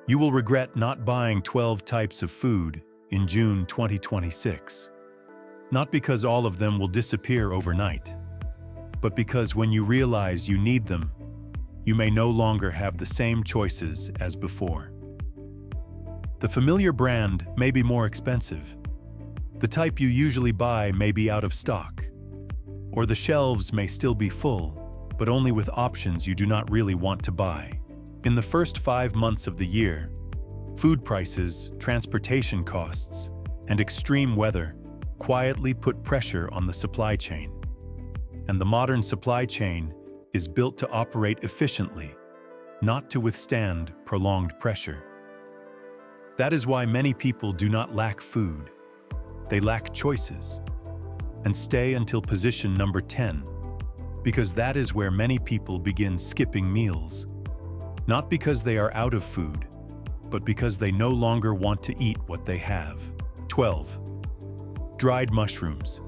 You will regret not buying 12 types of food in June 2026. Not because all of them will disappear overnight, but because when you realize you need them, you may no longer have the same choices as before. The familiar brand may be more expensive. The type you usually buy may be out of stock. Or the shelves may still be full, but only with options you do not really want to buy. In the first 5 months of the year, food prices, transportation costs, and extreme weather quietly put pressure on the supply chain. And the modern supply chain is built to operate efficiently, not to withstand prolonged pressure. That is why many people do not lack food. They lack choices. And stay until position number 10, because that is where many people begin skipping meals. Not because they are out of food, but because they no longer want to eat what they have. 12. Dried mushrooms.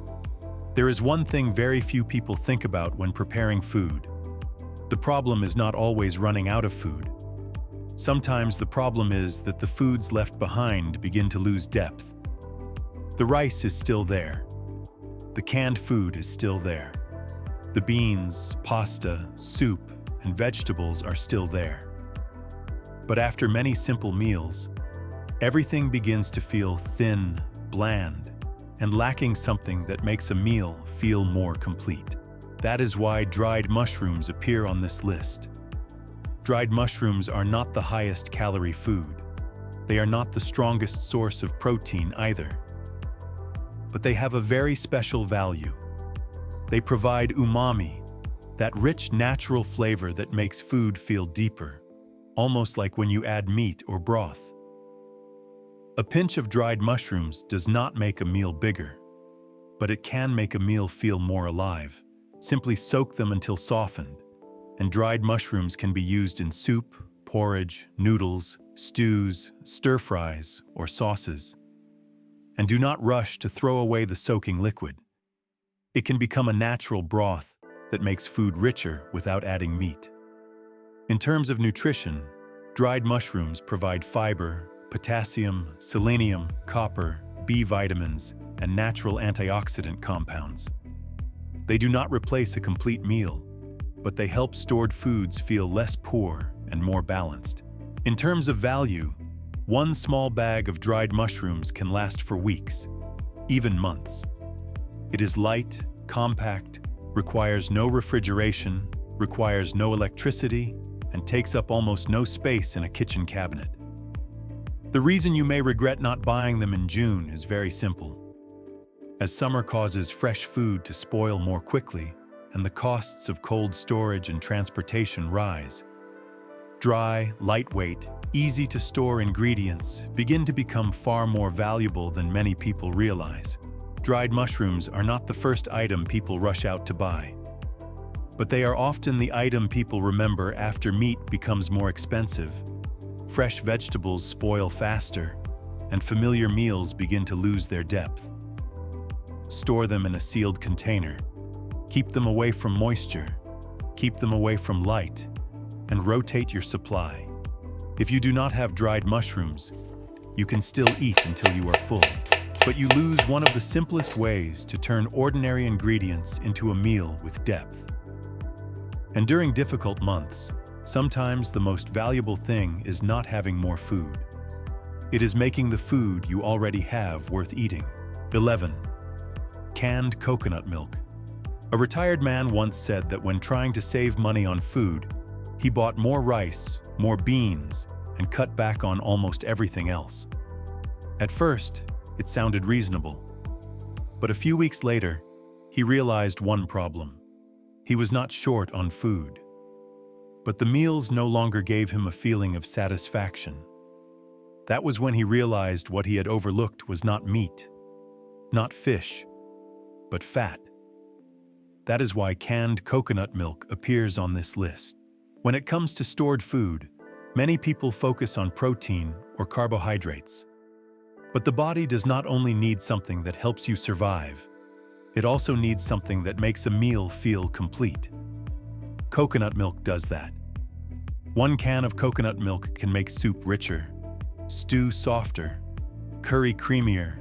There is one thing very few people think about when preparing food. The problem is not always running out of food. Sometimes the problem is that the foods left behind begin to lose depth. The rice is still there. The canned food is still there. The beans, pasta, soup, and vegetables are still there. But after many simple meals, everything begins to feel thin, bland, and lacking something that makes a meal feel more complete. That is why dried mushrooms appear on this list. Dried mushrooms are not the highest calorie food. They are not the strongest source of protein either. But they have a very special value. They provide umami, that rich natural flavor that makes food feel deeper, almost like when you add meat or broth. A pinch of dried mushrooms does not make a meal bigger, but it can make a meal feel more alive. Simply soak them until softened, and dried mushrooms can be used in soup, porridge, noodles, stews, stir-fries, or sauces. And do not rush to throw away the soaking liquid. It can become a natural broth that makes food richer without adding meat. In terms of nutrition, dried mushrooms provide fiber, potassium, selenium, copper, B vitamins, and natural antioxidant compounds. They do not replace a complete meal, but they help stored foods feel less poor and more balanced. In terms of value, one small bag of dried mushrooms can last for weeks, even months. It is light, compact, requires no refrigeration, requires no electricity, and takes up almost no space in a kitchen cabinet. The reason you may regret not buying them in June is very simple. As summer causes fresh food to spoil more quickly, and the costs of cold storage and transportation rise, dry, lightweight, easy-to-store ingredients begin to become far more valuable than many people realize. Dried mushrooms are not the first item people rush out to buy, but they are often the item people remember after meat becomes more expensive, fresh vegetables spoil faster, and familiar meals begin to lose their depth. Store them in a sealed container. Keep them away from moisture. Keep them away from light, and rotate your supply. If you do not have dried mushrooms, you can still eat until you are full, but you lose one of the simplest ways to turn ordinary ingredients into a meal with depth. And during difficult months, sometimes the most valuable thing is not having more food. It is making the food you already have worth eating. 11. Canned coconut milk. A retired man once said that when trying to save money on food, he bought more rice, more beans, and cut back on almost everything else. At first, it sounded reasonable. But a few weeks later, he realized one problem. He was not short on food. But the meals no longer gave him a feeling of satisfaction. That was when he realized what he had overlooked was not meat, not fish, but fat. That is why canned coconut milk appears on this list. When it comes to stored food, many people focus on protein or carbohydrates. But the body does not only need something that helps you survive, it also needs something that makes a meal feel complete. Coconut milk does that. 1 can of coconut milk can make soup richer, stew softer, curry creamier,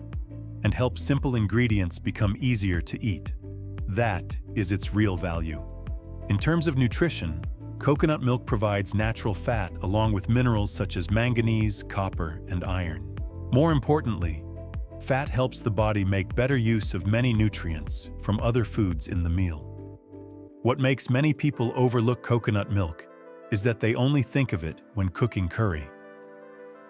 and help simple ingredients become easier to eat. That is its real value. In terms of nutrition, coconut milk provides natural fat along with minerals such as manganese, copper, and iron. More importantly, fat helps the body make better use of many nutrients from other foods in the meal. What makes many people overlook coconut milk is that they only think of it when cooking curry.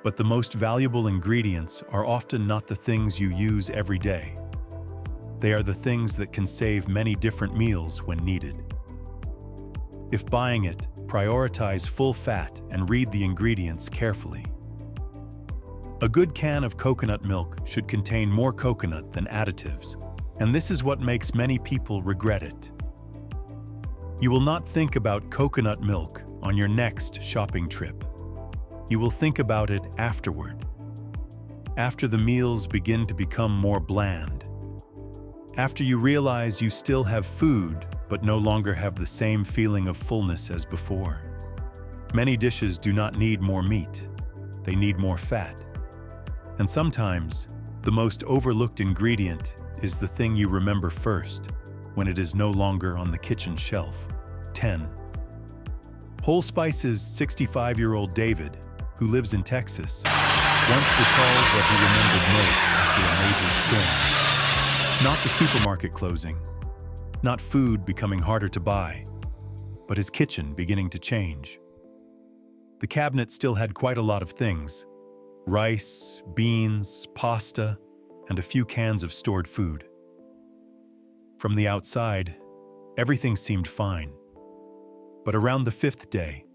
But the most valuable ingredients are often not the things you use every day. They are the things that can save many different meals when needed. If buying it, prioritize full fat and read the ingredients carefully. A good can of coconut milk should contain more coconut than additives, and this is what makes many people regret it. You will not think about coconut milk on your next shopping trip. You will think about it afterward. After the meals begin to become more bland. After you realize you still have food, but no longer have the same feeling of fullness as before. Many dishes do not need more meat. They need more fat. And sometimes, the most overlooked ingredient is the thing you remember first when it is no longer on the kitchen shelf. 10. Whole Spice's 65-year-old David, who lives in Texas, once recalled what he remembered most after a major storm. Not the supermarket closing, not food becoming harder to buy, but his kitchen beginning to change. The cabinet still had quite a lot of things: rice, beans, pasta, and a few cans of stored food. From the outside, everything seemed fine. But around the 5th day,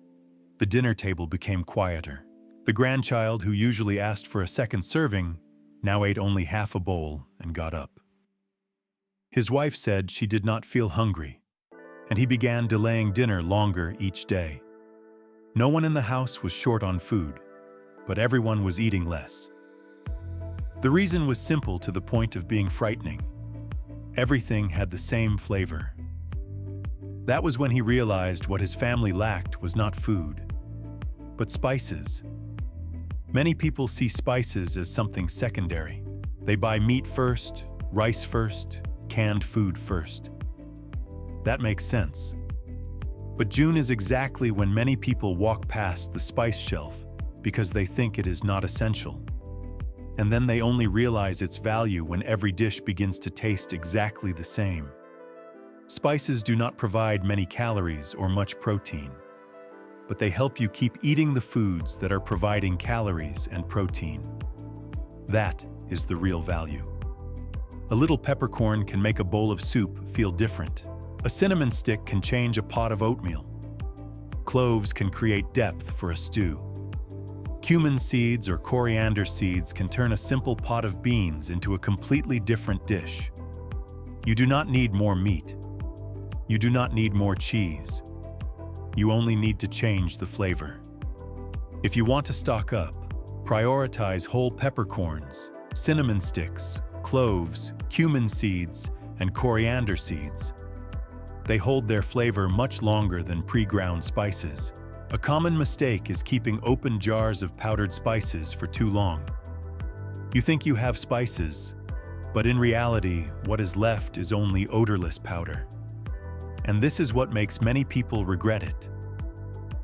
the dinner table became quieter. The grandchild, who usually asked for a second serving, now ate only half a bowl and got up. His wife said she did not feel hungry, and he began delaying dinner longer each day. No one in the house was short on food, but everyone was eating less. The reason was simple to the point of being frightening. Everything had the same flavor. That was when he realized what his family lacked was not food, but spices. Many people see spices as something secondary. They buy meat first, rice first, canned food first. That makes sense. But June is exactly when many people walk past the spice shelf because they think it is not essential. And then they only realize its value when every dish begins to taste exactly the same. Spices do not provide many calories or much protein, but they help you keep eating the foods that are providing calories and protein. That is the real value. A little peppercorn can make a bowl of soup feel different. A cinnamon stick can change a pot of oatmeal. Cloves can create depth for a stew. Cumin seeds or coriander seeds can turn a simple pot of beans into a completely different dish. You do not need more meat. You do not need more cheese. You only need to change the flavor. If you want to stock up, prioritize whole peppercorns, cinnamon sticks, cloves, cumin seeds, and coriander seeds. They hold their flavor much longer than pre-ground spices. A common mistake is keeping open jars of powdered spices for too long. You think you have spices, but in reality, what is left is only odorless powder. And this is what makes many people regret it.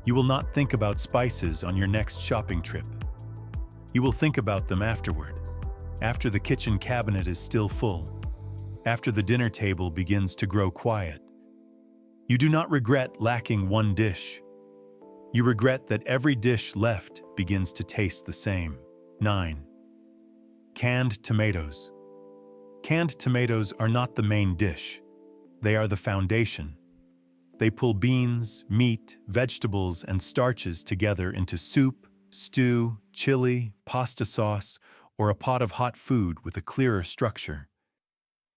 You will not think about spices on your next shopping trip. You will think about them afterward, after the kitchen cabinet is still full, after the dinner table begins to grow quiet. You do not regret lacking one dish. You regret that every dish left begins to taste the same. 9. Canned tomatoes. Canned tomatoes are not the main dish. They are the foundation. They pull beans, meat, vegetables, and starches together into soup, stew, chili, pasta sauce, or a pot of hot food with a clearer structure.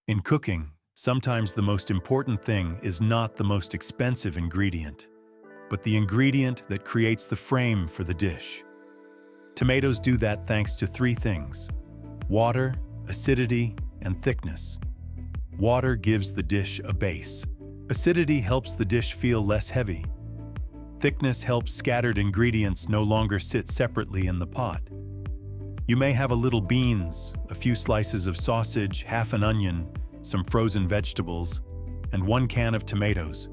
In cooking, sometimes the most important thing is not the most expensive ingredient, but the ingredient that creates the frame for the dish. Tomatoes do that thanks to 3 things: water, acidity, and thickness. Water gives the dish a base. Acidity helps the dish feel less heavy. Thickness helps scattered ingredients no longer sit separately in the pot. You may have a little beans, a few slices of sausage, half an onion, some frozen vegetables, and 1 can of tomatoes.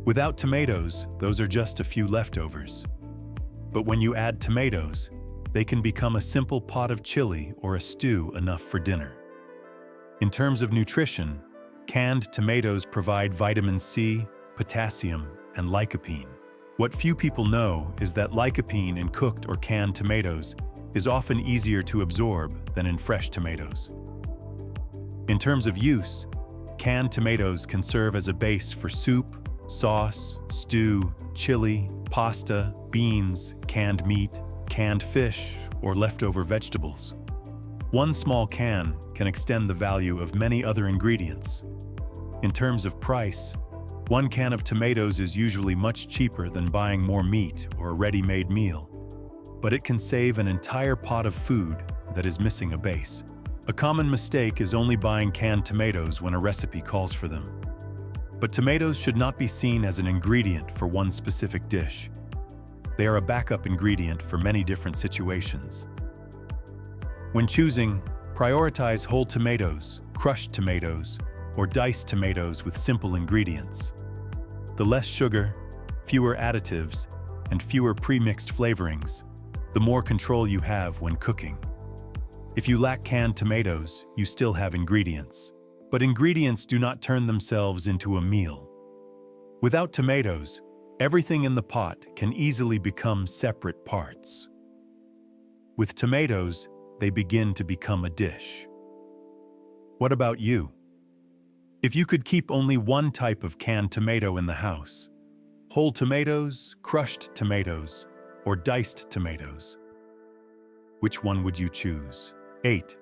Without tomatoes, those are just a few leftovers. But when you add tomatoes, they can become a simple pot of chili or a stew enough for dinner. In terms of nutrition, canned tomatoes provide vitamin C, potassium, and lycopene. What few people know is that lycopene in cooked or canned tomatoes is often easier to absorb than in fresh tomatoes. In terms of use, canned tomatoes can serve as a base for soup, sauce, stew, chili, pasta, beans, canned meat, canned fish, or leftover vegetables. One small can extend the value of many other ingredients. In terms of price, 1 can of tomatoes is usually much cheaper than buying more meat or a ready-made meal, but it can save an entire pot of food that is missing a base. A common mistake is only buying canned tomatoes when a recipe calls for them. But tomatoes should not be seen as an ingredient for one specific dish. They are a backup ingredient for many different situations. When choosing, prioritize whole tomatoes, crushed tomatoes, or diced tomatoes with simple ingredients. The less sugar, fewer additives, and fewer pre-mixed flavorings, the more control you have when cooking. If you lack canned tomatoes, you still have ingredients. But ingredients do not turn themselves into a meal. Without tomatoes, everything in the pot can easily become separate parts. With tomatoes, they begin to become a dish. What about you? If you could keep only one type of canned tomato in the house, whole tomatoes, crushed tomatoes, or diced tomatoes, which one would you choose? 8.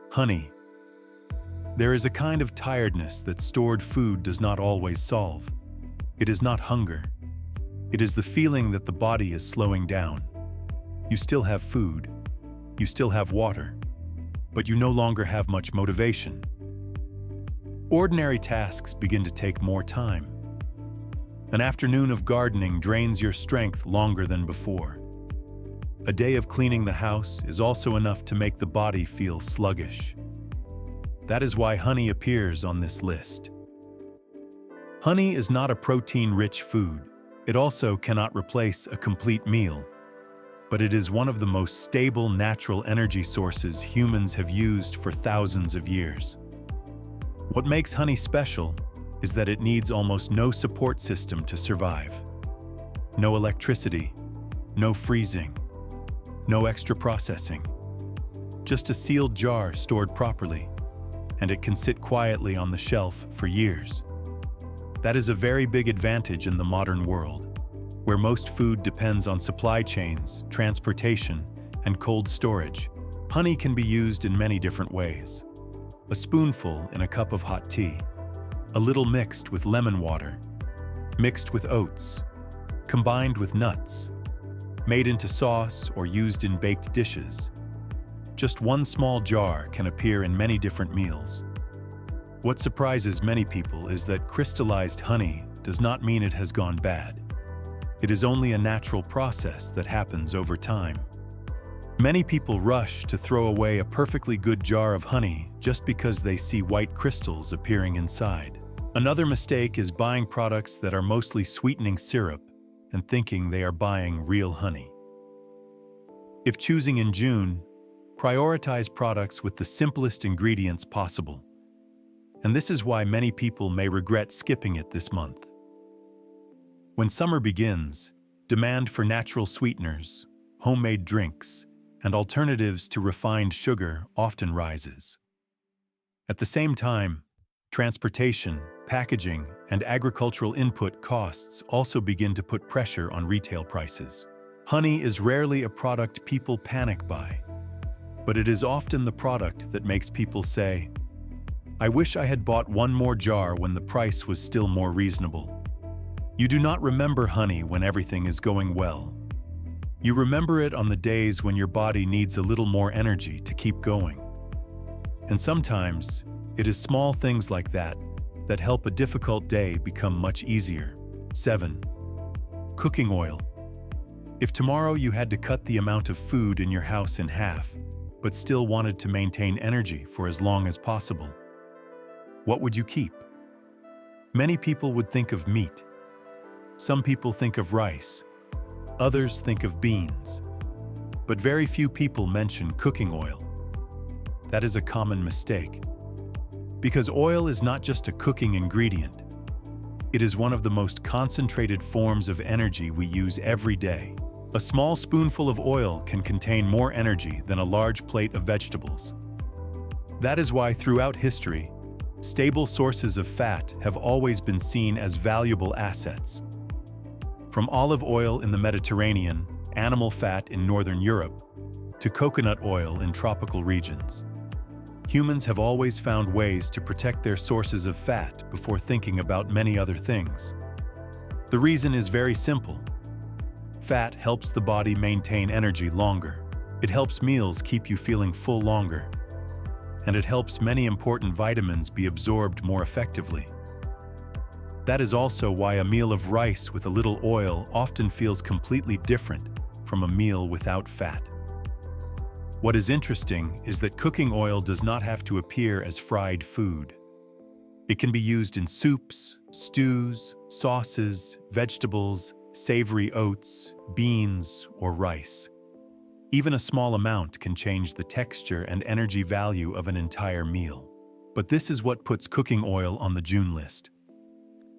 Honey. There is a kind of tiredness that stored food does not always solve. It is not hunger. It is the feeling that the body is slowing down. You still have food. You still have water. But you no longer have much motivation. Ordinary tasks begin to take more time. An afternoon of gardening drains your strength longer than before. A day of cleaning the house is also enough to make the body feel sluggish. That is why honey appears on this list. Honey is not a protein-rich food. It also cannot replace a complete meal. But it is one of the most stable natural energy sources humans have used for thousands of years. What makes honey special is that it needs almost no support system to survive. No electricity, no freezing, no extra processing. Just a sealed jar stored properly, and it can sit quietly on the shelf for years. That is a very big advantage in the modern world, where most food depends on supply chains, transportation, and cold storage. Honey can be used in many different ways. A spoonful in a cup of hot tea, a little mixed with lemon water, mixed with oats, combined with nuts, made into sauce or used in baked dishes. Just one small jar can appear in many different meals. What surprises many people is that crystallized honey does not mean it has gone bad. It is only a natural process that happens over time. Many people rush to throw away a perfectly good jar of honey just because they see white crystals appearing inside. Another mistake is buying products that are mostly sweetening syrup and thinking they are buying real honey. If choosing in June, prioritize products with the simplest ingredients possible. And this is why many people may regret skipping it this month. When summer begins, demand for natural sweeteners, homemade drinks, and alternatives to refined sugar often rises. At the same time, transportation, packaging, and agricultural input costs also begin to put pressure on retail prices. Honey is rarely a product people panic buy, but it is often the product that makes people say, "I wish I had bought one more jar when the price was still more reasonable." You do not remember honey when everything is going well. You remember it on the days when your body needs a little more energy to keep going. And sometimes, it is small things like that that help a difficult day become much easier. 7. Cooking oil. If tomorrow you had to cut the amount of food in your house in half, but still wanted to maintain energy for as long as possible, what would you keep? Many people would think of meat. Some people think of rice. Others think of beans. But very few people mention cooking oil. That is a common mistake. Because oil is not just a cooking ingredient. It is one of the most concentrated forms of energy we use every day. A small spoonful of oil can contain more energy than a large plate of vegetables. That is why throughout history, stable sources of fat have always been seen as valuable assets. From olive oil in the Mediterranean, animal fat in Northern Europe, to coconut oil in tropical regions. Humans have always found ways to protect their sources of fat before thinking about many other things. The reason is very simple. Fat helps the body maintain energy longer. It helps meals keep you feeling full longer. And it helps many important vitamins be absorbed more effectively. That is also why a meal of rice with a little oil often feels completely different from a meal without fat. What is interesting is that cooking oil does not have to appear as fried food. It can be used in soups, stews, sauces, vegetables, savory oats, beans, or rice. Even a small amount can change the texture and energy value of an entire meal. But this is what puts cooking oil on the June list.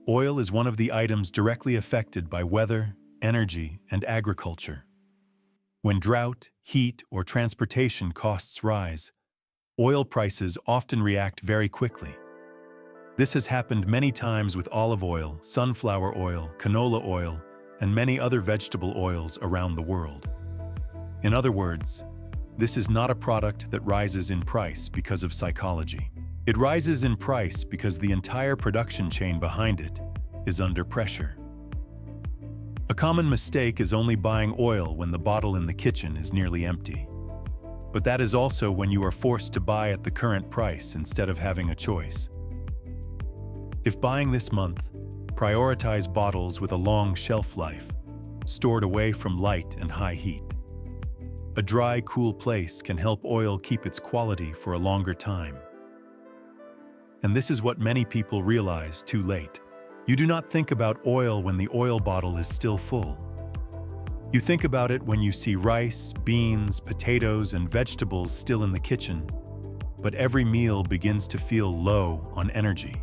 Oil is one of the items directly affected by weather, energy, and agriculture. When drought, heat, or transportation costs rise, oil prices often react very quickly. This has happened many times with olive oil, sunflower oil, canola oil, and many other vegetable oils around the world. In other words, this is not a product that rises in price because of psychology. It rises in price because the entire production chain behind it is under pressure. A common mistake is only buying oil when the bottle in the kitchen is nearly empty. But that is also when you are forced to buy at the current price instead of having a choice. If buying this month, prioritize bottles with a long shelf life, stored away from light and high heat. A dry, cool place can help oil keep its quality for a longer time. And this is what many people realize too late. You do not think about oil when the oil bottle is still full. You think about it when you see rice, beans, potatoes, and vegetables still in the kitchen, but every meal begins to feel low on energy.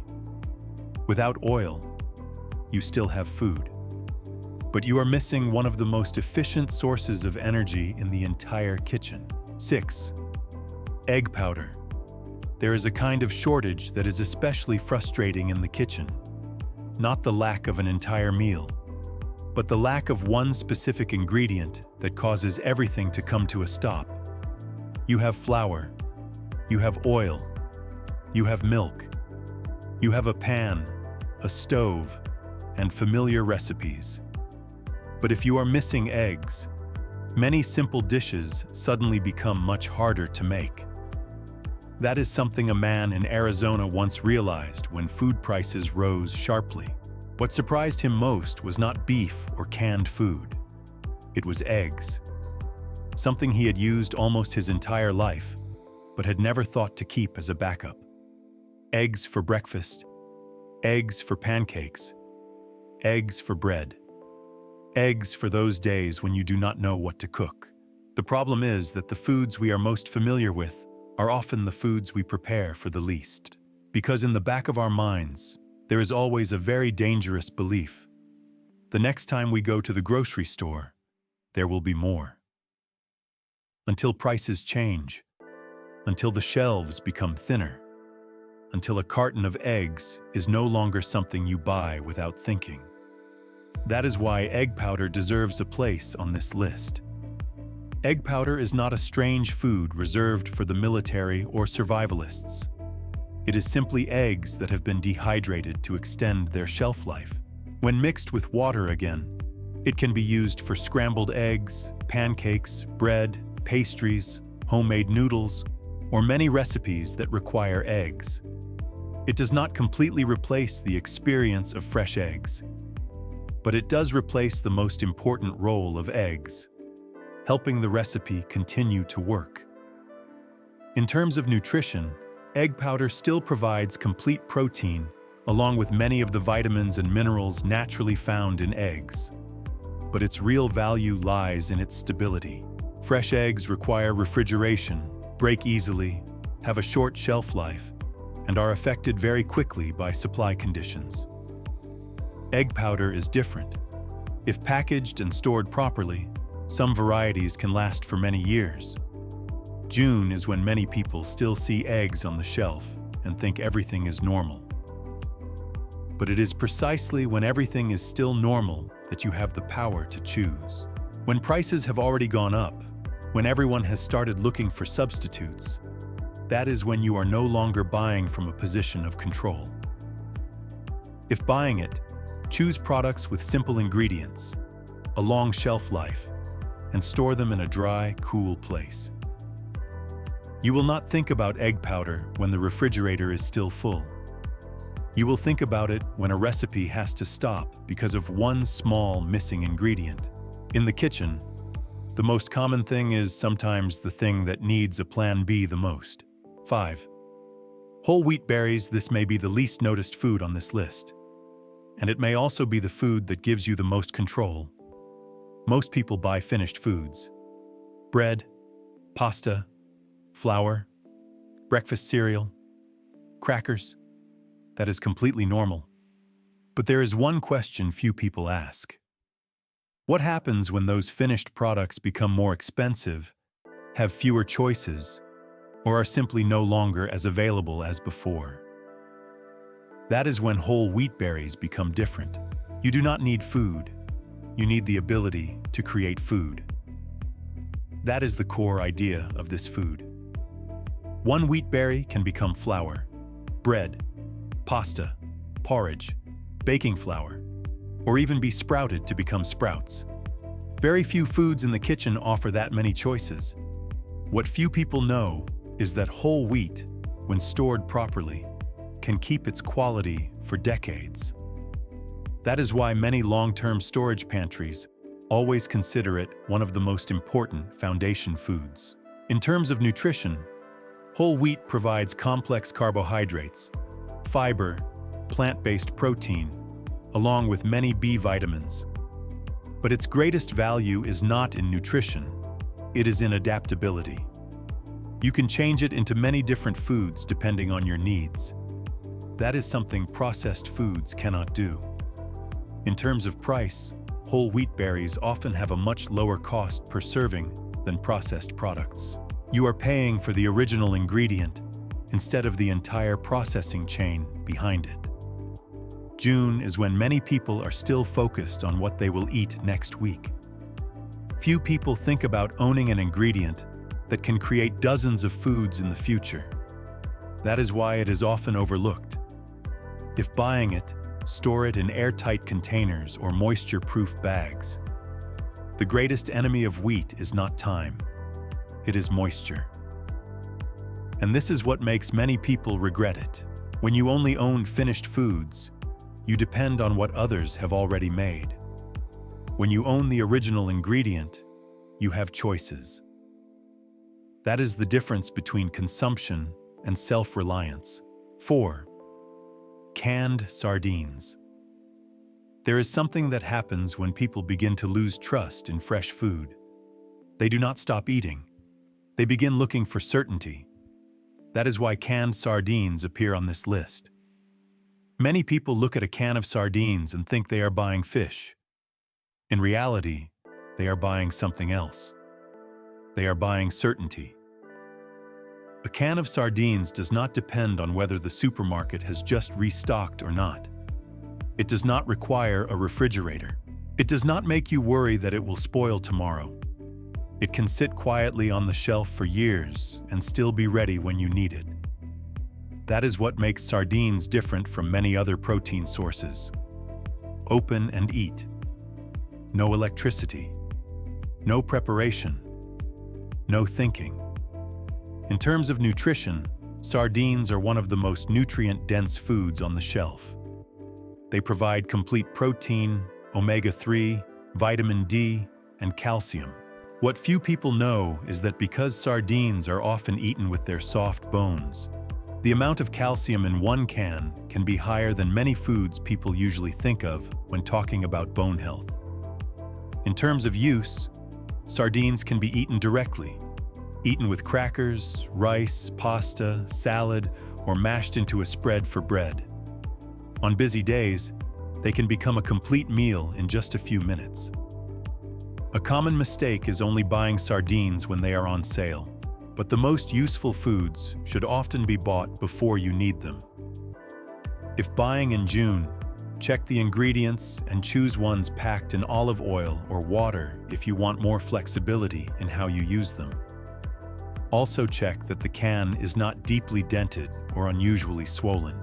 Without oil, you still have food. But you are missing one of the most efficient sources of energy in the entire kitchen. 6. Egg powder. There is a kind of shortage that is especially frustrating in the kitchen. Not the lack of an entire meal, but the lack of one specific ingredient that causes everything to come to a stop. You have flour, you have oil, you have milk, you have a pan, a stove, and familiar recipes. But if you are missing eggs, many simple dishes suddenly become much harder to make. That is something a man in Arizona once realized when food prices rose sharply. What surprised him most was not beef or canned food. It was eggs. Something he had used almost his entire life, but had never thought to keep as a backup. Eggs for breakfast, eggs for pancakes, eggs for bread. Eggs for those days when you do not know what to cook. The problem is that the foods we are most familiar with are often the foods we prepare for the least. Because in the back of our minds, there is always a very dangerous belief. The next time we go to the grocery store, there will be more. Until prices change, until the shelves become thinner, until a carton of eggs is no longer something you buy without thinking. That is why egg powder deserves a place on this list. Egg powder is not a strange food reserved for the military or survivalists. It is simply eggs that have been dehydrated to extend their shelf life. When mixed with water again, it can be used for scrambled eggs, pancakes, bread, pastries, homemade noodles, or many recipes that require eggs. It does not completely replace the experience of fresh eggs. but it does replace the most important role of eggs, helping the recipe continue to work. In terms of nutrition, egg powder still provides complete protein, along with many of the vitamins and minerals naturally found in eggs. But its real value lies in its stability. Fresh eggs require refrigeration, break easily, have a short shelf life, and are affected very quickly by supply conditions. Egg powder is different. If packaged and stored properly, some varieties can last for many years. June is when many people still see eggs on the shelf and think everything is normal. But it is precisely when everything is still normal that you have the power to choose. When prices have already gone up, when everyone has started looking for substitutes, that is when you are no longer buying from a position of control. If buying it, choose products with simple ingredients, a long shelf life, and store them in a dry, cool place. You will not think about egg powder when the refrigerator is still full. You will think about it when a recipe has to stop because of one small missing ingredient. In the kitchen, the most common thing is sometimes the thing that needs a plan B the most. 5. Whole wheat berries. This may be the least noticed food on this list. And it may also be the food that gives you the most control. Most people buy finished foods. Bread, pasta, flour, breakfast cereal, crackers. That is completely normal. But there is one question few people ask. What happens when those finished products become more expensive, have fewer choices, or are simply no longer as available as before? That is when whole wheat berries become different. You do not need food. You need the ability to create food. That is the core idea of this food. One wheat berry can become flour, bread, pasta, porridge, baking flour, or even be sprouted to become sprouts. Very few foods in the kitchen offer that many choices. What few people know is that whole wheat, when stored properly, can keep its quality for decades. That is why many long-term storage pantries always consider it one of the most important foundation foods. In terms of nutrition, whole wheat provides complex carbohydrates, fiber, plant-based protein, along with many B vitamins. But its greatest value is not in nutrition, it is in adaptability. You can change it into many different foods depending on your needs. That is something processed foods cannot do. In terms of price, whole wheat berries often have a much lower cost per serving than processed products. You are paying for the original ingredient instead of the entire processing chain behind it. June is when many people are still focused on what they will eat next week. Few people think about owning an ingredient that can create dozens of foods in the future. That is why it is often overlooked. If buying it, store it in airtight containers or moisture-proof bags. The greatest enemy of wheat is not time, it is moisture. And this is what makes many people regret it. When you only own finished foods, you depend on what others have already made. When you own the original ingredient, you have choices. That is the difference between consumption and self-reliance. 4. Canned sardines. There is something that happens when people begin to lose trust in fresh food. They do not stop eating. They begin looking for certainty. That is why canned sardines appear on this list. Many people look at a can of sardines and think they are buying fish. In reality, they are buying something else. They are buying certainty. A can of sardines does not depend on whether the supermarket has just restocked or not. It does not require a refrigerator. It does not make you worry that it will spoil tomorrow. It can sit quietly on the shelf for years and still be ready when you need it. That is what makes sardines different from many other protein sources. Open and eat. No electricity. No preparation. No thinking. In terms of nutrition, sardines are one of the most nutrient-dense foods on the shelf. They provide complete protein, omega-3, vitamin D, and calcium. What few people know is that because sardines are often eaten with their soft bones, the amount of calcium in one can be higher than many foods people usually think of when talking about bone health. In terms of use, sardines can be eaten directly, eaten with crackers, rice, pasta, salad, or mashed into a spread for bread. On busy days, they can become a complete meal in just a few minutes. A common mistake is only buying sardines when they are on sale, but the most useful foods should often be bought before you need them. If buying in June, check the ingredients and choose ones packed in olive oil or water if you want more flexibility in how you use them. Also check that the can is not deeply dented or unusually swollen.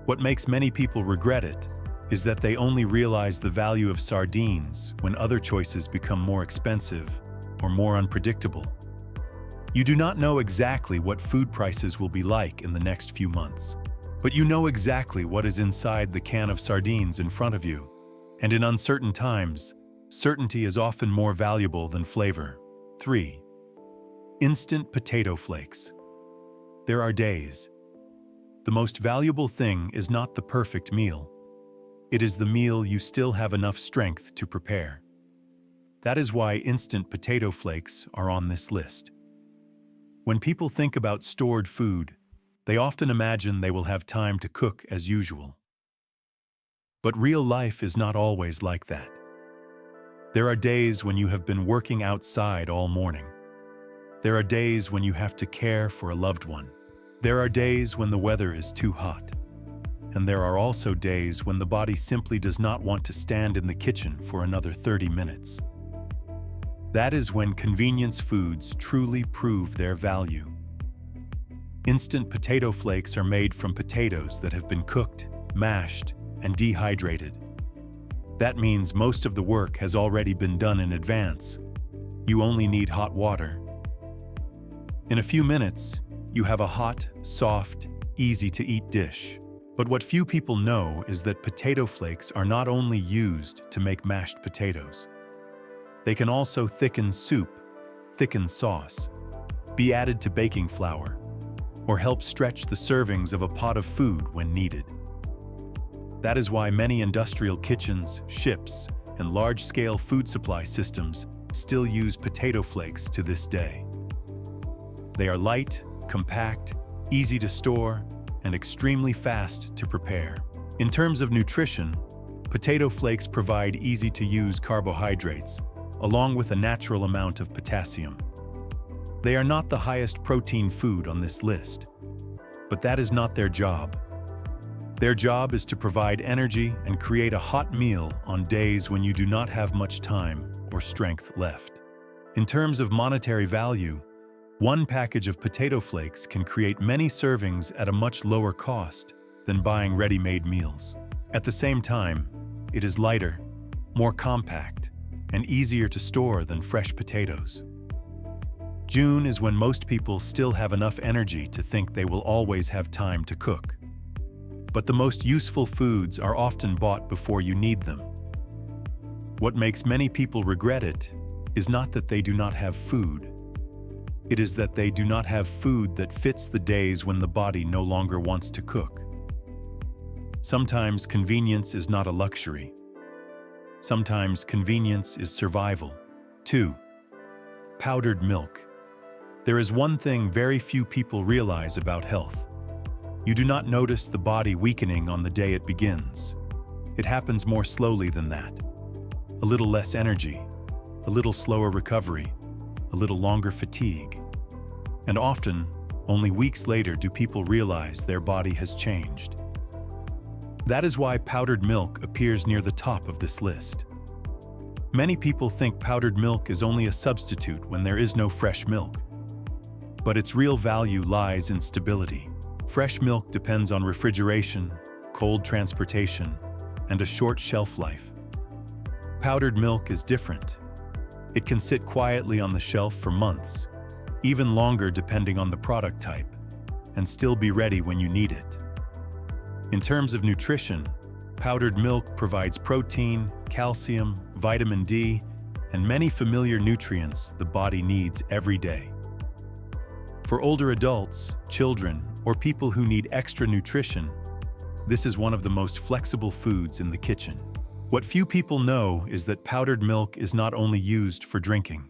What makes many people regret it is that they only realize the value of sardines when other choices become more expensive or more unpredictable. You do not know exactly what food prices will be like in the next few months, but you know exactly what is inside the can of sardines in front of you. And in uncertain times, certainty is often more valuable than flavor. 3. Instant potato flakes. There are days. The most valuable thing is not the perfect meal. It is the meal you still have enough strength to prepare. That is why instant potato flakes are on this list. When people think about stored food, they often imagine they will have time to cook as usual. But real life is not always like that. There are days when you have been working outside all morning. There are days when you have to care for a loved one. There are days when the weather is too hot. And there are also days when the body simply does not want to stand in the kitchen for another 30 minutes. That is when convenience foods truly prove their value. Instant potato flakes are made from potatoes that have been cooked, mashed, and dehydrated. That means most of the work has already been done in advance. You only need hot water. In a few minutes, you have a hot, soft, easy-to-eat dish. But what few people know is that potato flakes are not only used to make mashed potatoes. They can also thicken soup, thicken sauce, be added to baking flour, or help stretch the servings of a pot of food when needed. That is why many industrial kitchens, ships, and large-scale food supply systems still use potato flakes to this day. They are light, compact, easy to store, and extremely fast to prepare. In terms of nutrition, potato flakes provide easy-to-use carbohydrates, along with a natural amount of potassium. They are not the highest protein food on this list, but that is not their job. Their job is to provide energy and create a hot meal on days when you do not have much time or strength left. In terms of monetary value, one package of potato flakes can create many servings at a much lower cost than buying ready-made meals. At the same time, it is lighter, more compact, and easier to store than fresh potatoes. June is when most people still have enough energy to think they will always have time to cook. But the most useful foods are often bought before you need them. What makes many people regret it is not that they do not have food. It is that they do not have food that fits the days when the body no longer wants to cook. Sometimes convenience is not a luxury. Sometimes convenience is survival. 2. Powdered milk. There is one thing very few people realize about health. You do not notice the body weakening on the day it begins. It happens more slowly than that. A little less energy, a little slower recovery, a little longer fatigue. And often, only weeks later do people realize their body has changed. That is why powdered milk appears near the top of this list. Many people think powdered milk is only a substitute when there is no fresh milk. But its real value lies in stability. Fresh milk depends on refrigeration, cold transportation, and a short shelf life. Powdered milk is different. It can sit quietly on the shelf for months, even longer depending on the product type, and still be ready when you need it. In terms of nutrition, Powdered milk provides protein, calcium, vitamin D, and many familiar nutrients the body needs every day. For older adults, children, or people who need extra nutrition, this is one of the most flexible foods in the kitchen. What few people know is that powdered milk is not only used for drinking.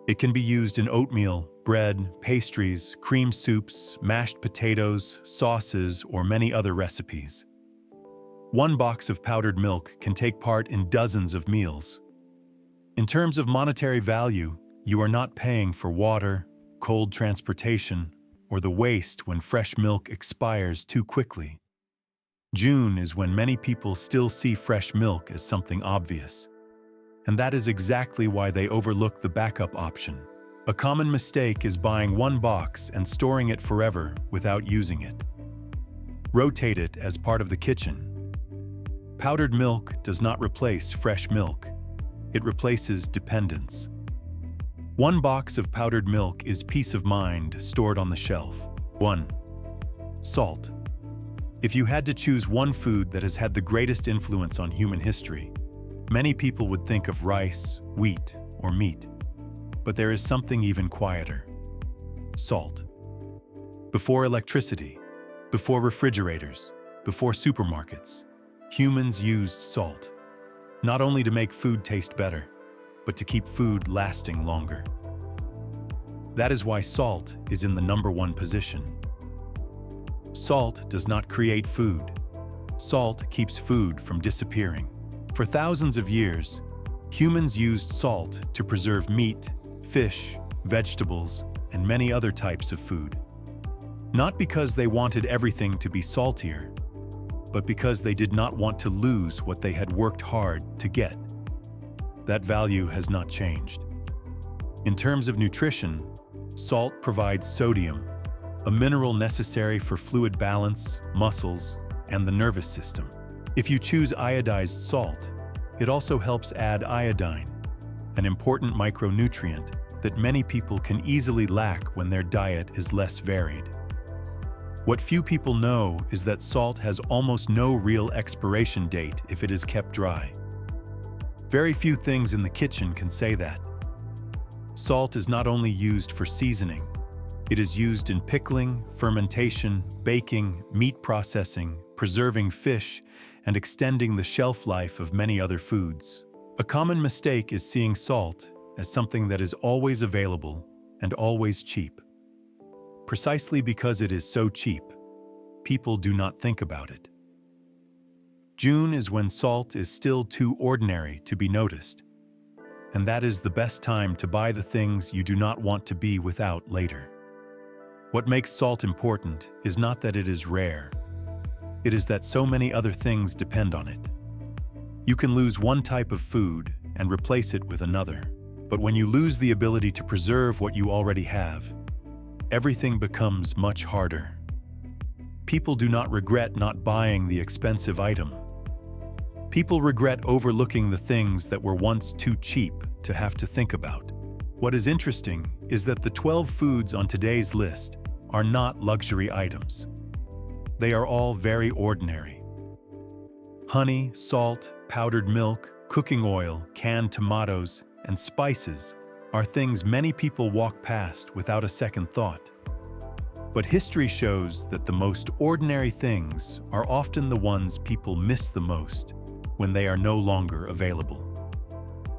It can be used in oatmeal, bread, pastries, cream soups, mashed potatoes, sauces, or many other recipes. One box of powdered milk can take part in dozens of meals. In terms of monetary value, you are not paying for water, cold transportation, or the waste when fresh milk expires too quickly. June is when many people still see fresh milk as something obvious. And that is exactly why they overlook the backup option. A common mistake is buying one box and storing it forever without using it. Rotate it as part of the kitchen. Powdered milk does not replace fresh milk. It replaces dependence. One box of powdered milk is peace of mind stored on the shelf. 1. Salt. If you had to choose one food that has had the greatest influence on human history, many people would think of rice, wheat, or meat. But there is something even quieter. Salt. Before electricity, before refrigerators, before supermarkets, humans used salt, not only to make food taste better, but to keep food lasting longer. That is why salt is in the #1 position. Salt does not create food. Salt keeps food from disappearing. For thousands of years, humans used salt to preserve meat, fish, vegetables, and many other types of food. Not because they wanted everything to be saltier, but because they did not want to lose what they had worked hard to get. That value has not changed. In terms of nutrition, salt provides sodium, a mineral necessary for fluid balance, muscles, and the nervous system. If you choose iodized salt, it also helps add iodine, an important micronutrient that many people can easily lack when their diet is less varied. What few people know is that salt has almost no real expiration date if it is kept dry. Very few things in the kitchen can say that. Salt is not only used for seasoning, it is used in pickling, fermentation, baking, meat processing, preserving fish, and extending the shelf life of many other foods. A common mistake is seeing salt as something that is always available and always cheap. Precisely because it is so cheap, people do not think about it. June is when salt is still too ordinary to be noticed, and that is the best time to buy the things you do not want to be without later. What makes salt important is not that it is rare. It is that so many other things depend on it. You can lose one type of food and replace it with another. But when you lose the ability to preserve what you already have, everything becomes much harder. People do not regret not buying the expensive item. People regret overlooking the things that were once too cheap to have to think about. What is interesting is that the 12 foods on today's list are not luxury items. They are all very ordinary. Honey, salt, powdered milk, cooking oil, canned tomatoes, and spices are things many people walk past without a second thought. But history shows that the most ordinary things are often the ones people miss the most when they are no longer available.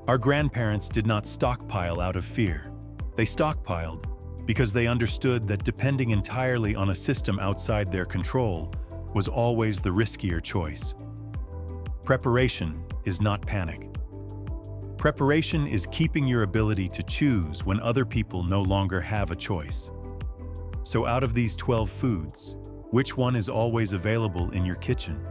Our grandparents did not stockpile out of fear. They stockpiled because they understood that depending entirely on a system outside their control was always the riskier choice. Preparation is not panic. Preparation is keeping your ability to choose when other people no longer have a choice. So out of these 12 foods, which one is always available in your kitchen?